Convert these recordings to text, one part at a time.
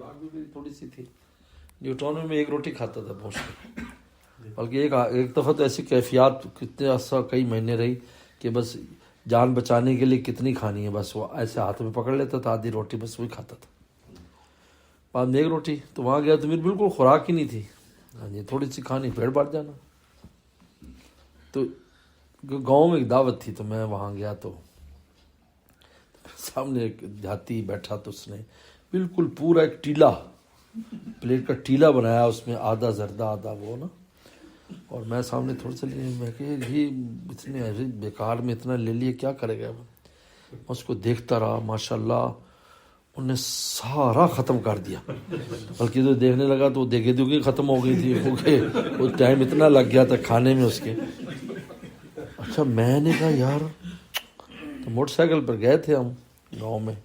खुराक भी मेरी थोड़ी सी थी, न्यूट्रॉन में एक रोटी खाता था मोस्टली, बल्कि एक दफ़ा तो ऐसी कैफियत कितने अर्सा कई महीने रही कि बस जान बचाने के लिए कितनी खानी है, बस वो ऐसे हाथ में पकड़ लेता था आधी रोटी, बस वही खाता था। बाद में एक रोटी, तो वहाँ गया तो मेरी बिल्कुल खुराक ही नहीं थी। हाँ जी, थोड़ी सी खानी, पेट भर जाना। तो गांव में एक दावत थी, तो मैं वहाँ गया तो सामने एक जाती बैठा, तो उसने बिल्कुल पूरा एक टीला, प्लेट का टीला बनाया, उसमें आधा जर्दा आधा वो ना, और मैं सामने थोड़ा सा लिए, मैं कि ये इतने ऐसे बेकार में इतना ले लिए, क्या करेगा। मैं उसको देखता रहा, माशाल्लाह उनने सारा ख़त्म कर दिया, बल्कि तो देखने लगा तो देखे दुखी ख़त्म हो गई थी, क्योंकि वो टाइम इतना लग गया था खाने में उसके। अच्छा, मैंने कहा यार, तो मोटरसाइकिल पर गए थे हम गांव में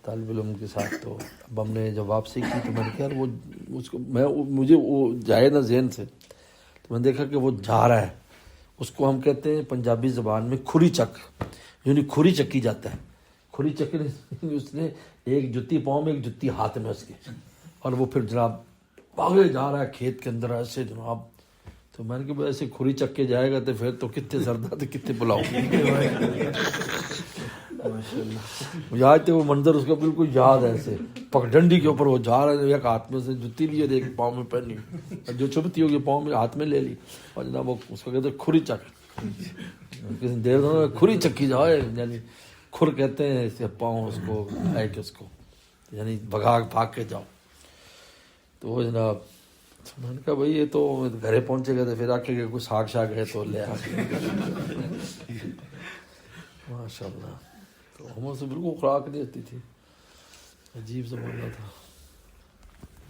तालिब इल्म के साथ, तो अब हमने जब वापसी की तो मैंने कहा यार वो उसको मुझे वो जाए ना जहन से, तो मैंने देखा कि वो जा रहा है, उसको हम कहते हैं पंजाबी ज़बान में खुरी चक, यानी खुरी चक्की जाता है। खुरी चक्की उसने एक जुत्ती पाँव में, एक जुत्ती हाथ में उसके, और वो फिर जनाब आगे जा रहा है खेत के अंदर ऐसे जनाब। तो मैंने कहा ऐसे खुरी चक के जाएगा तो फिर तो कितने जर्दा तो कितने पुलाव। मुझे आज तो वो मंजर उसका बिल्कुल याद है, ऐसे पगडंडी के ऊपर वो जा रहा है, एक हाथ में से जुत्ती ली और एक पाँव में पहनी, जो चुभती होगी पाँव में हाथ में ले ली, और जनाब वो उसको कहते खुरी चक, किसी देर खुरी चक्की जाए, यानी खुर कहते हैं इसे पाँव उसको है कि उसको, यानी भाग के जाओ। तो वो जनाब, तो मैंने कहा भाई ये तो घरे पहुंचे गए थे, फिर आके के कुछ साग शाग है तो ले आ। माशाल्लाह, तो हम से बिल्कुल खुराक नहीं होती थी, अजीब ज़माना था।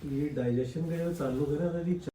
ये डाइजेशन का चालू करा था